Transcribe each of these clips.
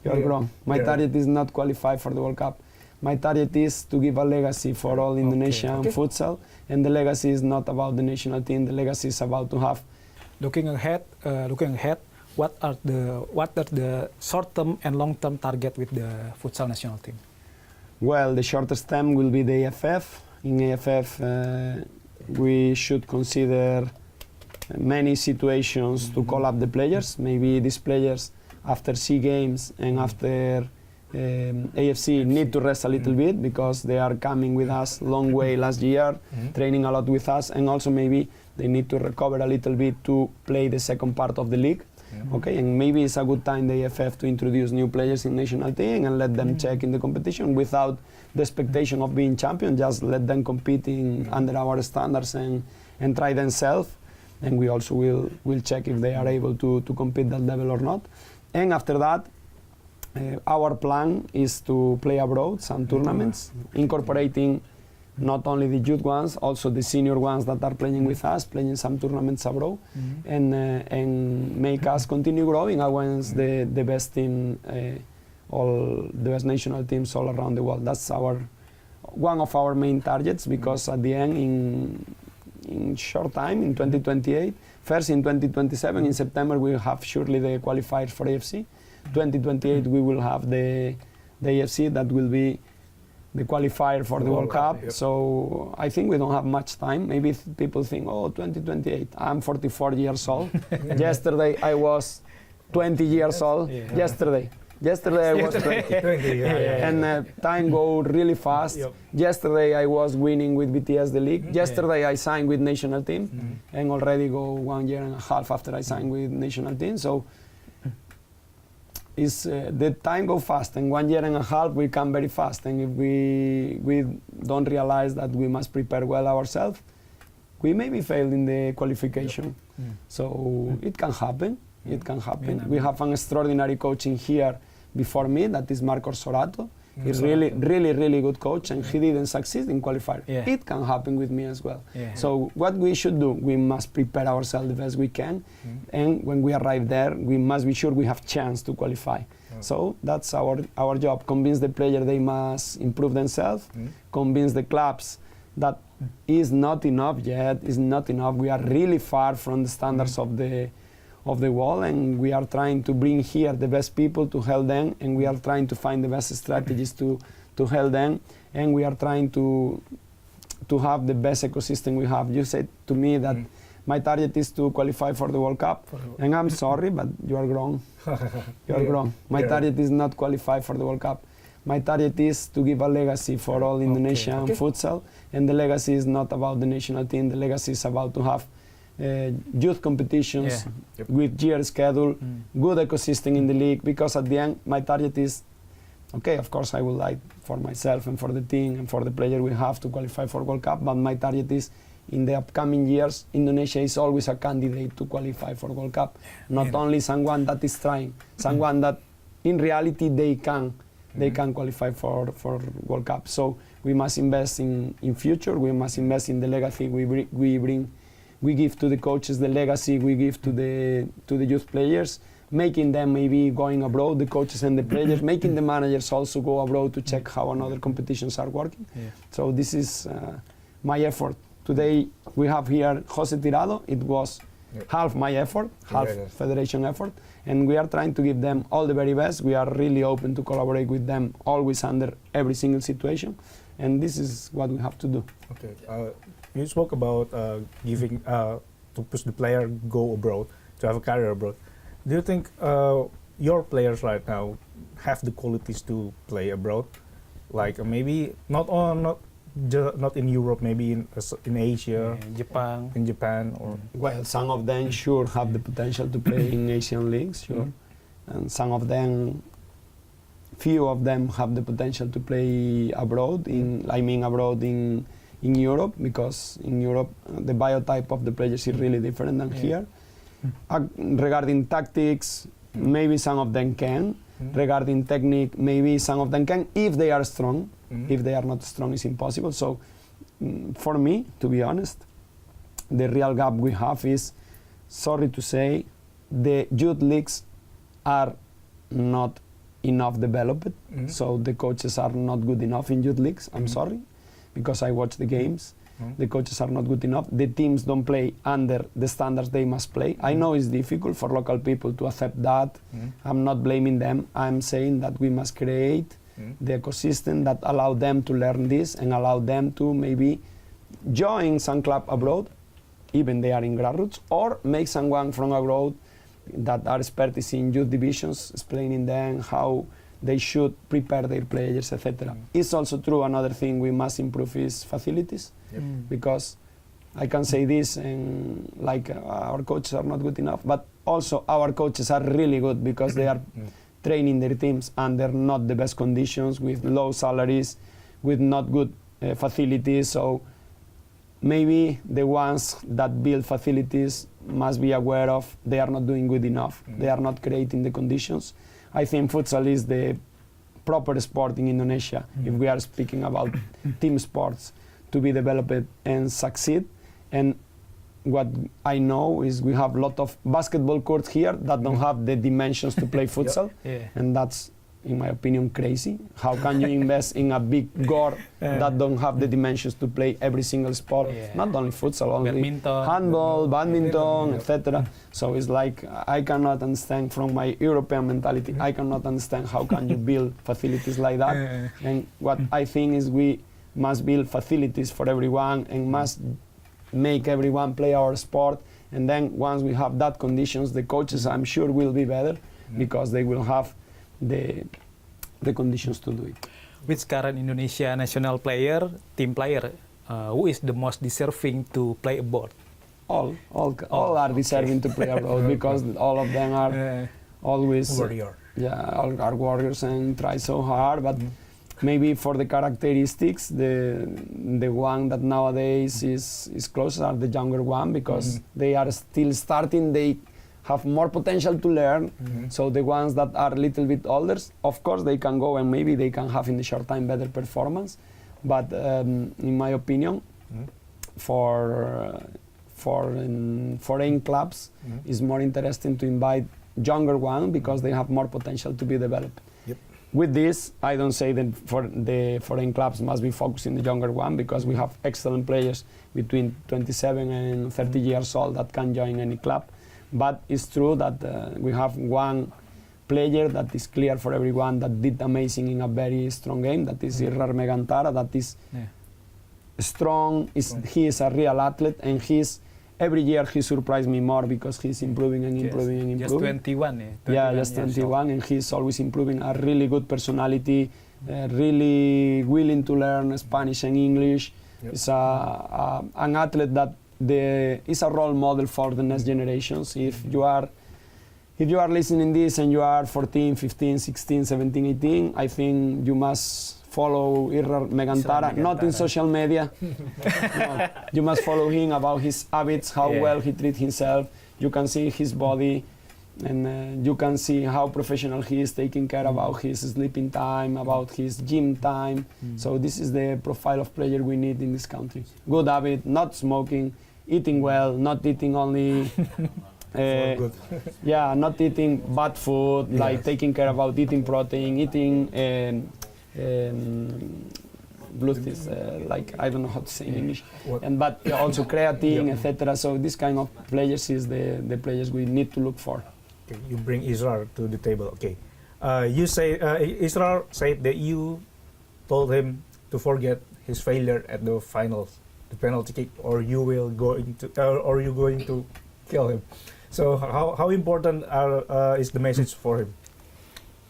You are wrong. My target is not qualify for the World Cup. My target is to give a legacy for all Indonesian futsal, and the legacy is not about the national team. The legacy is about to have. Looking ahead, what are the short-term and long-term target with the futsal national team? Well, the shortest term will be the AFF. In AFF, we should consider many situations to call up the players. Maybe these players, after SEA Games and after AFC, need to rest a little bit because they are coming with us long way last year, training a lot with us, and also maybe they need to recover a little bit to play the second part of the league. Okay, and maybe it's a good time the AFF to introduce new players in national team and let them check in the competition without the expectation of being champion. Just let them compete under our standards and try themselves. And we also will check if they are able to compete that level or not. And after that, our plan is to play abroad some tournaments, incorporating not only the youth ones, also the senior ones that are playing with us, playing some tournaments abroad, and make us continue growing against the best team, all the best national teams all around the world. That's one of our main targets, because at the end, in short time, in 2028, first in 2027, in September, we will have surely the qualifiers for AFC. 2028, we will have the AFC that will be the qualifier for the World Cup. So I think we don't have much time. Maybe people think, 2028. I'm 44 years old. Yesterday I was 20 years old. Yesterday I was 20. And time goes really fast. Yesterday I was winning with BTS the league. Yesterday I signed with national team, and already go 1 year and a half after I signed with national team. So the time go fast, and 1 year and a half will come very fast. And if we don't realize that we must prepare well ourselves, we maybe fail in the qualification. So it can happen. It can happen. We have an extraordinary coaching here before me, that is Hector Souto. He's really good coach, and he didn't succeed in qualifier. It can happen with me as well. So what we should do, we must prepare ourselves the best we can, and when we arrive there, we must be sure we have chance to qualify. So that's our job. Convince the player they must improve themselves. Convince the clubs that is not enough yet. Is not enough. We are really far from the standards of the world, and we are trying to bring here the best people to help them, and we are trying to find the best strategies to help them, and we are trying to have the best ecosystem we have. You said to me that my target is to qualify for the World Cup, and I'm sorry, but you are wrong. You are wrong. My target is not qualify for the World Cup. My target is to give a legacy for all Indonesian futsal, and the legacy is not about the national team. The legacy is about to have youth competitions with year schedule, good ecosystem in the league, because at the end my target is, of course I would like for myself and for the team and for the player we have to qualify for World Cup, but my target is in the upcoming years, Indonesia is always a candidate to qualify for World Cup, not only someone that is trying, someone that in reality they can qualify for World Cup. So we must invest in future, we must invest in the legacy we give to the coaches, the legacy we give to the youth players, making them maybe going abroad, the coaches and the players, making the managers also go abroad to check how another competitions are working. So this is my effort. Today we have here Jose Tirado. It was half my effort, half federation effort, and we are trying to give them all the very best. We are really open to collaborate with them, always under every single situation, and this is what we have to do. You spoke about giving to push the player go abroad, to have a career abroad. Do you think your players right now have the qualities to play abroad? Like maybe not in Europe, maybe in Asia, in Japan, or well, some of them sure have the potential to play in Asian leagues, and some of them, few of them have the potential to play abroad. Abroad in Europe, because in Europe the biotype of the players is really different than here. Regarding tactics, maybe some of them can. Regarding technique, maybe some of them can if they are strong. If they are not strong, it's impossible. So for me, to be honest, the real gap we have is, sorry to say, the youth leagues are not enough developed. So the coaches are not good enough in youth leagues. I'm sorry, because I watch the games. The coaches are not good enough. The teams don't play under the standards they must play. I know it's difficult for local people to accept that. I'm not blaming them. I'm saying that we must create the ecosystem that allow them to learn this and allow them to maybe join some club abroad, even they are in grassroots, or make someone from abroad that are experts in youth divisions, explaining them how they should prepare their players, etc. It's also true, another thing we must improve is facilities, because I can say this, and like our coaches are not good enough, but also our coaches are really good because they are training their teams under not the best conditions, with low salaries, with not good facilities. So maybe the ones that build facilities must be aware of they are not doing good enough. They are not creating the conditions. I think futsal is the proper sport in Indonesia, if we are speaking about team sports, to be developed and succeed. And what I know is we have a lot of basketball courts here that don't have the dimensions to play futsal, and that's, in my opinion, crazy. How can you invest in a big court that don't have the dimensions to play every single sport? Not only futsal, only handball, badminton, etc. So it's like, I cannot understand from my European mentality, I cannot understand how can you build facilities like that. And what I think is we must build facilities for everyone and must make everyone play our sport. And then once we have that conditions, the coaches, I'm sure, will be better because they will have the conditions to do it. Which current Indonesia national player, team player, who is the most deserving to play abroad? All are deserving to play abroad because all of them are always warrior. All are warriors and try so hard. But maybe for the characteristics, the one that nowadays is closer are the younger one, because they are still starting. They have more potential to learn. So the ones that are a little bit older, of course they can go and maybe they can have in the short time better performance. But in my opinion, for foreign clubs, it's more interesting to invite younger one because they have more potential to be developed. With this, I don't say that for the foreign clubs must be focused in the younger one, because we have excellent players between 27 and 30 years old that can join any club. But it's true that we have one player that is clear for everyone that did amazing in a very strong game, that is Irrar Megantara, that is strong, he is a real athlete, and every year he surprised me more because he's improving and improving and improving. Just 21, just 21, and he's always improving. A really good personality, really willing to learn Spanish and English. He's an athlete that is a role model for the next generations. If you are listening this and you are 14, 15, 16, 17, 18, I think you must follow Irrar Megantara, not in social media. No, you must follow him about his habits, how well he treats himself. You can see his body, and you can see how professional he is, taking care about his sleeping time, about his gym time. So this is the profile of player we need in this country. Good habit, not smoking, eating well, not eating only not eating bad food, like taking care about eating protein, eating Bluetooth, like I don't know how to say in English, but also creatine, etc. So this kind of players is the players we need to look for. Okay, you bring Israr to the table. Okay, you say Israr said that you told him to forget his failure at the finals, the penalty kick, or you going to kill him. So how important is the message for him?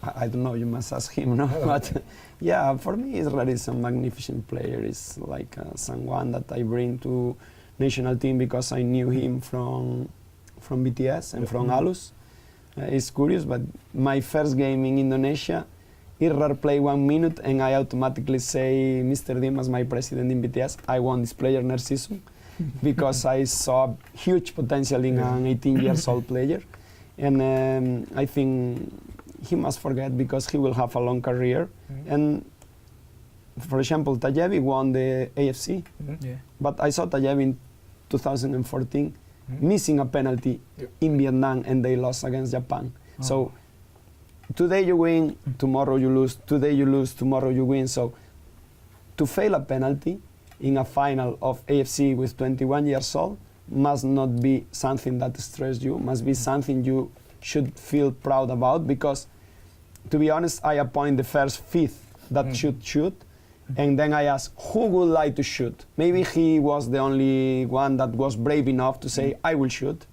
I don't know, you must ask him, no? But yeah, for me, Israel is a magnificent player. It's like someone that I bring to national team because I knew him from BTS and from Alus. It's curious, but my first game in Indonesia, Irrar played 1 minute and I automatically say, Mr. Dimas, my president in BTS, I want this player next season because I saw huge potential in an 18 years old player. And I think he must forget because he will have a long career. And for example, Tajevi won the AFC, but I saw Tajevi in 2014 missing a penalty in Vietnam and they lost against Japan. So today you win, tomorrow you lose. Today you lose, tomorrow you win. So to fail a penalty in a final of AFC with 21 years old must not be something that stresses you, must be something you should feel proud about, because to be honest, I appoint the first fifth that should shoot, and then I ask who would like to shoot. Maybe he was the only one that was brave enough to say I will shoot,